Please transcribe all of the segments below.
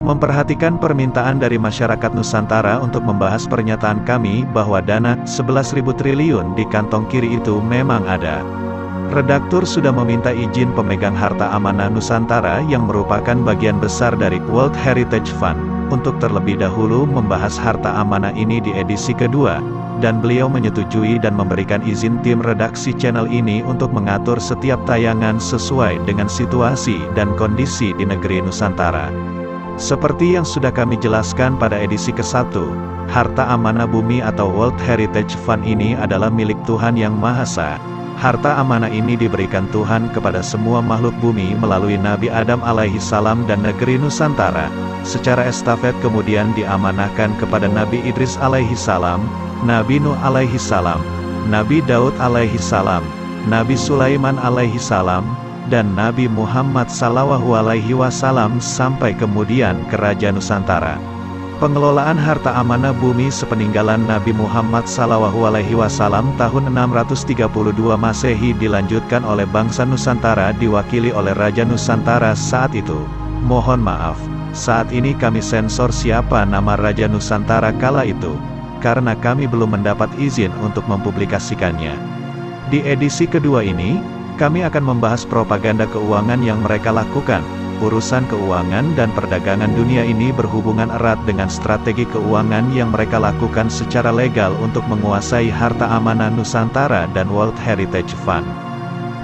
Memperhatikan permintaan dari masyarakat Nusantara untuk membahas pernyataan kami bahwa dana 11.000 triliun di kantong kiri itu memang ada. Redaktur sudah meminta izin pemegang harta amanah Nusantara yang merupakan bagian besar dari World Heritage Fund, untuk terlebih dahulu membahas harta amanah ini di edisi kedua, dan beliau menyetujui dan memberikan izin tim redaksi channel ini untuk mengatur setiap tayangan sesuai dengan situasi dan kondisi di negeri Nusantara. Seperti yang sudah kami jelaskan pada edisi ke-1, harta amanah bumi atau World Heritage Fund ini adalah milik Tuhan Yang Maha Esa. Harta amanah ini diberikan Tuhan kepada semua makhluk bumi melalui Nabi Adam alaihi salam dan negeri Nusantara. Secara estafet kemudian diamanahkan kepada Nabi Idris alaihi salam, Nabi Nuh alaihi salam, Nabi Daud alaihi salam, Nabi Sulaiman alaihi salam, dan Nabi Muhammad sallallahu alaihi wasallam sampai kemudian ke Raja Nusantara. Pengelolaan harta amanah bumi sepeninggalan Nabi Muhammad sallallahu alaihi wasallam tahun 632 Masehi dilanjutkan oleh bangsa Nusantara diwakili oleh Raja Nusantara saat itu. Mohon maaf, saat ini kami sensor siapa nama Raja Nusantara kala itu, karena kami belum mendapat izin untuk mempublikasikannya. Di edisi kedua ini, kami akan membahas propaganda keuangan yang mereka lakukan. Urusan keuangan dan perdagangan dunia ini berhubungan erat dengan strategi keuangan yang mereka lakukan secara legal untuk menguasai harta amanah Nusantara dan World Heritage Fund.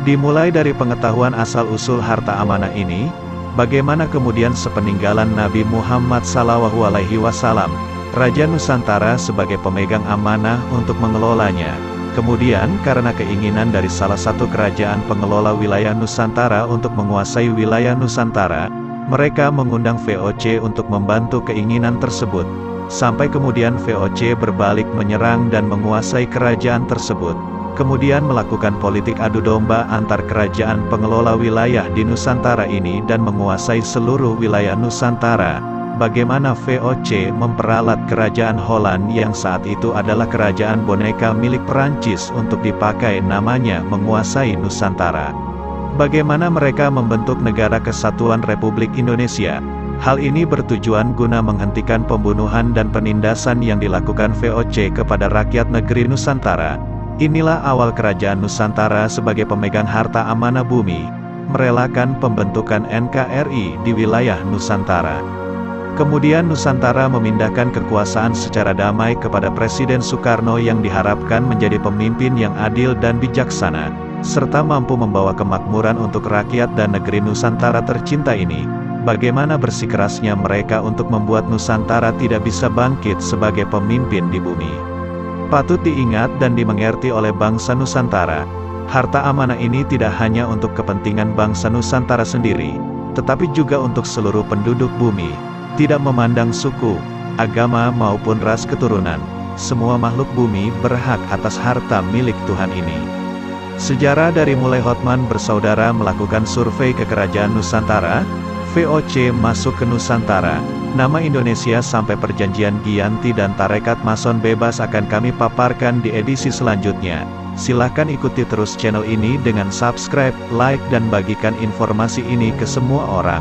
Dimulai dari pengetahuan asal-usul harta amanah ini, bagaimana kemudian sepeninggalan Nabi Muhammad SAW, Raja Nusantara sebagai pemegang amanah untuk mengelolanya. Kemudian, karena keinginan dari salah satu kerajaan pengelola wilayah Nusantara untuk menguasai wilayah Nusantara, mereka mengundang VOC untuk membantu keinginan tersebut. Sampai kemudian VOC berbalik menyerang dan menguasai kerajaan tersebut. Kemudian melakukan politik adu domba antar kerajaan pengelola wilayah di Nusantara ini dan menguasai seluruh wilayah Nusantara. Bagaimana VOC memperalat kerajaan Holland yang saat itu adalah kerajaan boneka milik Perancis untuk dipakai namanya menguasai Nusantara. Bagaimana mereka membentuk Negara Kesatuan Republik Indonesia. Hal ini bertujuan guna menghentikan pembunuhan dan penindasan yang dilakukan VOC kepada rakyat negeri Nusantara. Inilah awal kerajaan Nusantara sebagai pemegang harta amanah bumi, merelakan pembentukan NKRI di wilayah Nusantara. Kemudian Nusantara memindahkan kekuasaan secara damai kepada Presiden Soekarno yang diharapkan menjadi pemimpin yang adil dan bijaksana, serta mampu membawa kemakmuran untuk rakyat dan negeri Nusantara tercinta ini. Bagaimana bersikerasnya mereka untuk membuat Nusantara tidak bisa bangkit sebagai pemimpin di bumi. Patut diingat dan dimengerti oleh bangsa Nusantara, harta amanah ini tidak hanya untuk kepentingan bangsa Nusantara sendiri, tetapi juga untuk seluruh penduduk bumi. Tidak memandang suku, agama maupun ras keturunan, semua makhluk bumi berhak atas harta milik Tuhan ini. Sejarah dari mulai Hotman bersaudara melakukan survei ke kerajaan Nusantara, VOC masuk ke Nusantara, nama Indonesia sampai perjanjian Giyanti dan tarekat Mason bebas akan kami paparkan di edisi selanjutnya. Silahkan ikuti terus channel ini dengan subscribe, like dan bagikan informasi ini ke semua orang.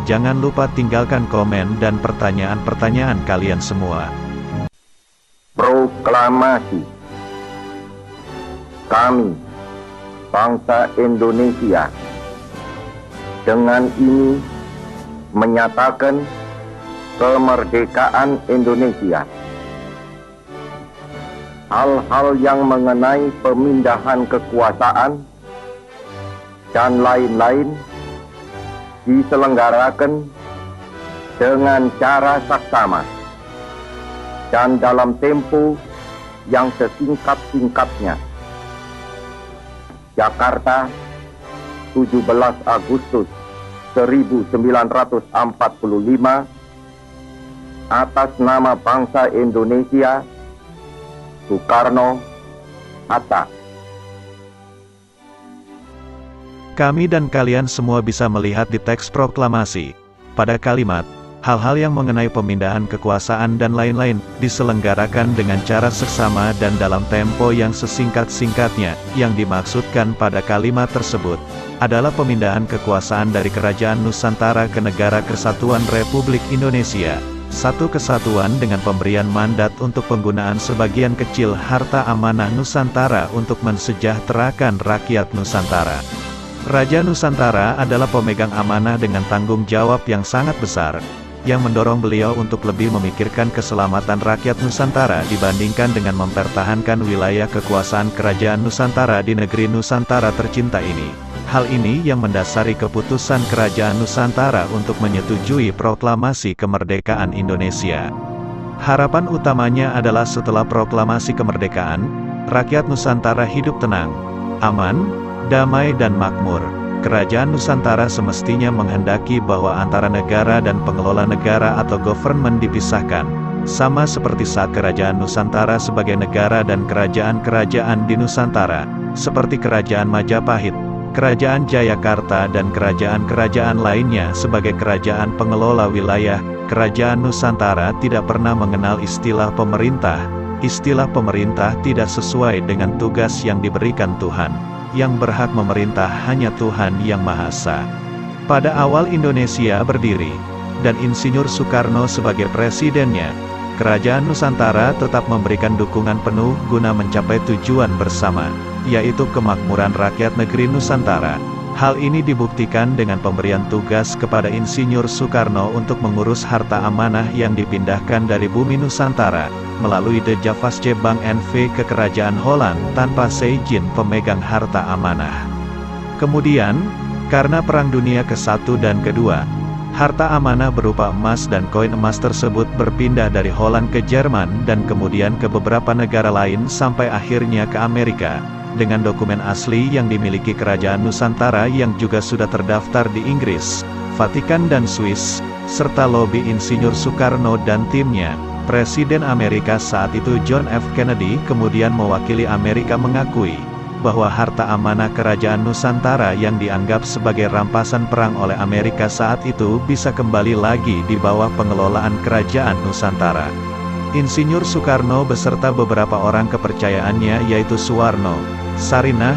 Jangan lupa tinggalkan komen dan pertanyaan-pertanyaan kalian semua. Proklamasi. Kami, bangsa Indonesia, dengan ini menyatakan kemerdekaan Indonesia. Hal-hal yang mengenai pemindahan kekuasaan dan lain-lain diselenggarakan dengan cara saksama dan dalam tempo yang sesingkat-singkatnya. Jakarta, 17 Agustus 1945, atas nama bangsa Indonesia, Soekarno, Hatta. Kami dan kalian semua bisa melihat di teks proklamasi, pada kalimat, Hal-hal yang mengenai pemindahan kekuasaan dan lain-lain, diselenggarakan dengan cara seksama dan dalam tempo yang sesingkat-singkatnya. Yang dimaksudkan pada kalimat tersebut, adalah pemindahan kekuasaan dari Kerajaan Nusantara ke Negara Kesatuan Republik Indonesia. Satu kesatuan dengan pemberian mandat untuk penggunaan sebagian kecil harta amanah Nusantara untuk mensejahterakan rakyat Nusantara. Raja Nusantara adalah pemegang amanah dengan tanggung jawab yang sangat besar, yang mendorong beliau untuk lebih memikirkan keselamatan rakyat Nusantara dibandingkan dengan mempertahankan wilayah kekuasaan Kerajaan Nusantara di negeri Nusantara tercinta ini. Hal ini yang mendasari keputusan Kerajaan Nusantara untuk menyetujui proklamasi kemerdekaan Indonesia. Harapan utamanya adalah setelah proklamasi kemerdekaan, rakyat Nusantara hidup tenang, aman, damai dan makmur. Kerajaan Nusantara semestinya menghendaki bahwa antara negara dan pengelola negara atau government dipisahkan, sama seperti saat Kerajaan Nusantara sebagai negara dan kerajaan-kerajaan di Nusantara, seperti Kerajaan Majapahit, Kerajaan Jayakarta dan kerajaan-kerajaan lainnya sebagai kerajaan pengelola wilayah. Kerajaan Nusantara tidak pernah mengenal istilah pemerintah. Istilah pemerintah tidak sesuai dengan tugas yang diberikan Tuhan. Yang berhak memerintah hanya Tuhan Yang Maha Esa. Pada awal Indonesia berdiri, dan Insinyur Soekarno sebagai presidennya, Kerajaan Nusantara tetap memberikan dukungan penuh guna mencapai tujuan bersama, yaitu kemakmuran rakyat negeri Nusantara. Hal ini dibuktikan dengan pemberian tugas kepada Insinyur Soekarno untuk mengurus harta amanah yang dipindahkan dari bumi Nusantara, melalui De Javasche Bank NV ke Kerajaan Holland tanpa seizin pemegang harta amanah. Kemudian, karena Perang Dunia ke-1 dan ke-2, harta amanah berupa emas dan koin emas tersebut berpindah dari Holland ke Jerman dan kemudian ke beberapa negara lain sampai akhirnya ke Amerika. Dengan dokumen asli yang dimiliki Kerajaan Nusantara yang juga sudah terdaftar di Inggris, Vatikan dan Swiss, serta lobi Insinyur Soekarno dan timnya, Presiden Amerika saat itu John F. Kennedy kemudian mewakili Amerika mengakui bahwa harta amanah Kerajaan Nusantara yang dianggap sebagai rampasan perang oleh Amerika saat itu bisa kembali lagi di bawah pengelolaan Kerajaan Nusantara. Insinyur Soekarno beserta beberapa orang kepercayaannya yaitu Suwarno, Sarinah,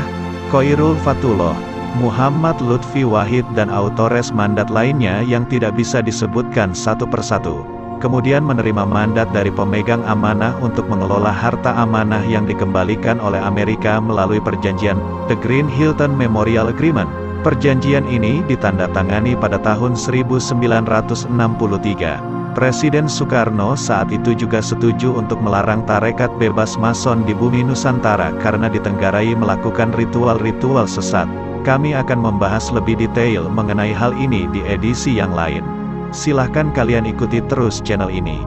Khoirul Fatullah, Muhammad Lutfi Wahid dan autores mandat lainnya yang tidak bisa disebutkan satu persatu, kemudian menerima mandat dari pemegang amanah untuk mengelola harta amanah yang dikembalikan oleh Amerika melalui perjanjian The Green Hilton Memorial Agreement. Perjanjian ini ditandatangani pada tahun 1963. Presiden Soekarno saat itu juga setuju untuk melarang tarekat bebas Mason di bumi Nusantara karena ditenggarai melakukan ritual-ritual sesat. Kami akan membahas lebih detail mengenai hal ini di edisi yang lain. Silahkan kalian ikuti terus channel ini.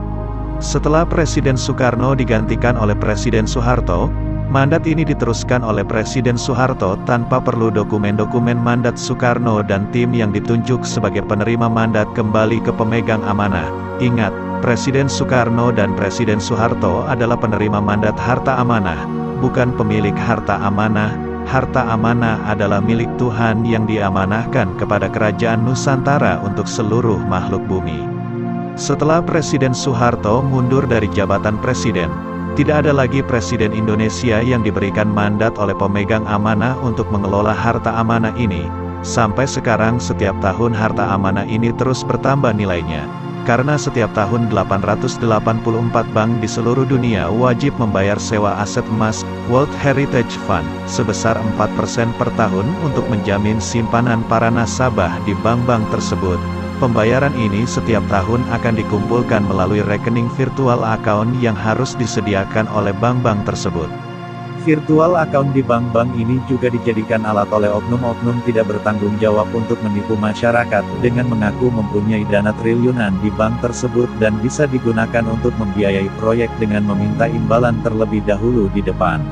Setelah Presiden Soekarno digantikan oleh Presiden Soeharto, mandat ini diteruskan oleh Presiden Soeharto tanpa perlu dokumen-dokumen mandat Soekarno dan tim yang ditunjuk sebagai penerima mandat kembali ke pemegang amanah. Ingat, Presiden Soekarno dan Presiden Soeharto adalah penerima mandat harta amanah, bukan pemilik harta amanah. Harta amanah adalah milik Tuhan yang diamanahkan kepada Kerajaan Nusantara untuk seluruh makhluk bumi. Setelah Presiden Soeharto mundur dari jabatan presiden, tidak ada lagi Presiden Indonesia yang diberikan mandat oleh pemegang amanah untuk mengelola harta amanah ini. Sampai sekarang setiap tahun harta amanah ini terus bertambah nilainya. Karena setiap tahun 884 bank di seluruh dunia wajib membayar sewa aset emas, World Heritage Fund, sebesar 4% per tahun untuk menjamin simpanan para nasabah di bank-bank tersebut. Pembayaran ini setiap tahun akan dikumpulkan melalui rekening virtual account yang harus disediakan oleh bank-bank tersebut. Virtual account di bank-bank ini juga dijadikan alat oleh oknum-oknum tidak bertanggung jawab untuk menipu masyarakat, dengan mengaku mempunyai dana triliunan di bank tersebut dan bisa digunakan untuk membiayai proyek dengan meminta imbalan terlebih dahulu di depan.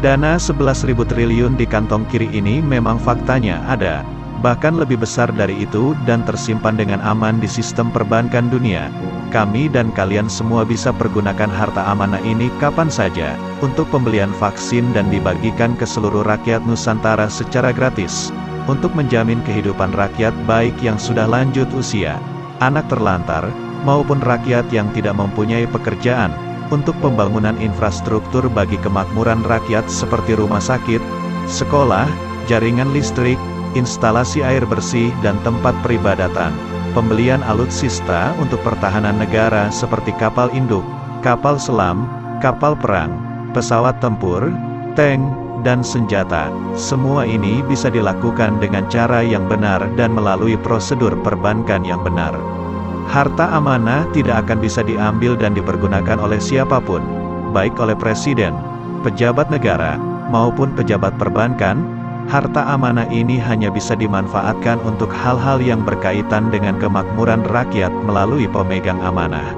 Dana 11.000 triliun di kantong kiri ini memang faktanya ada, bahkan lebih besar dari itu dan tersimpan dengan aman di sistem perbankan dunia. Kami dan kalian semua bisa pergunakan harta amanah ini kapan saja, untuk pembelian vaksin dan dibagikan ke seluruh rakyat Nusantara secara gratis, untuk menjamin kehidupan rakyat baik yang sudah lanjut usia, anak terlantar, maupun rakyat yang tidak mempunyai pekerjaan, untuk pembangunan infrastruktur bagi kemakmuran rakyat seperti rumah sakit, sekolah, jaringan listrik, instalasi air bersih dan tempat peribadatan, pembelian alutsista untuk pertahanan negara seperti kapal induk, kapal selam, kapal perang, pesawat tempur, tank, dan senjata. Semua ini bisa dilakukan dengan cara yang benar dan melalui prosedur perbankan yang benar. Harta amanah tidak akan bisa diambil dan dipergunakan oleh siapapun, baik oleh presiden, pejabat negara, maupun pejabat perbankan. Harta amanah ini hanya bisa dimanfaatkan untuk hal-hal yang berkaitan dengan kemakmuran rakyat melalui pemegang amanah.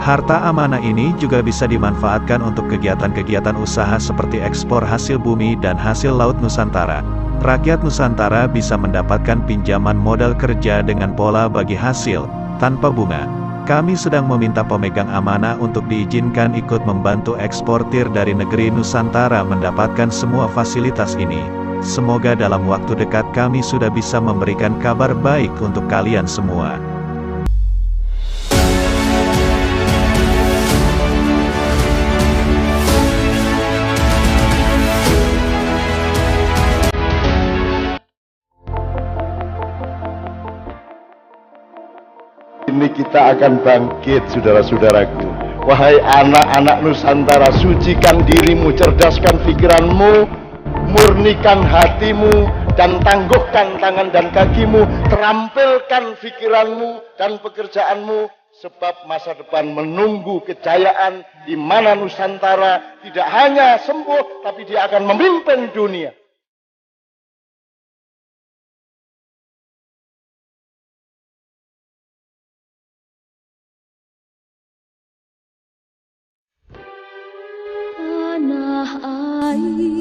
Harta amanah ini juga bisa dimanfaatkan untuk kegiatan-kegiatan usaha seperti ekspor hasil bumi dan hasil laut Nusantara. Rakyat Nusantara bisa mendapatkan pinjaman modal kerja dengan pola bagi hasil, tanpa bunga. Kami sedang meminta pemegang amanah untuk diizinkan ikut membantu eksportir dari negeri Nusantara mendapatkan semua fasilitas ini. Semoga dalam waktu dekat kami sudah bisa memberikan kabar baik untuk kalian semua. Ini kita akan bangkit, saudara-saudaraku. Wahai anak-anak Nusantara, sucikan dirimu, cerdaskan pikiranmu, murnikan hatimu, dan tangguhkan tangan dan kakimu, terampilkan pikiranmu dan pekerjaanmu, sebab masa depan menunggu kejayaan di mana Nusantara tidak hanya sembuh, tapi dia akan memimpin dunia. Tanah air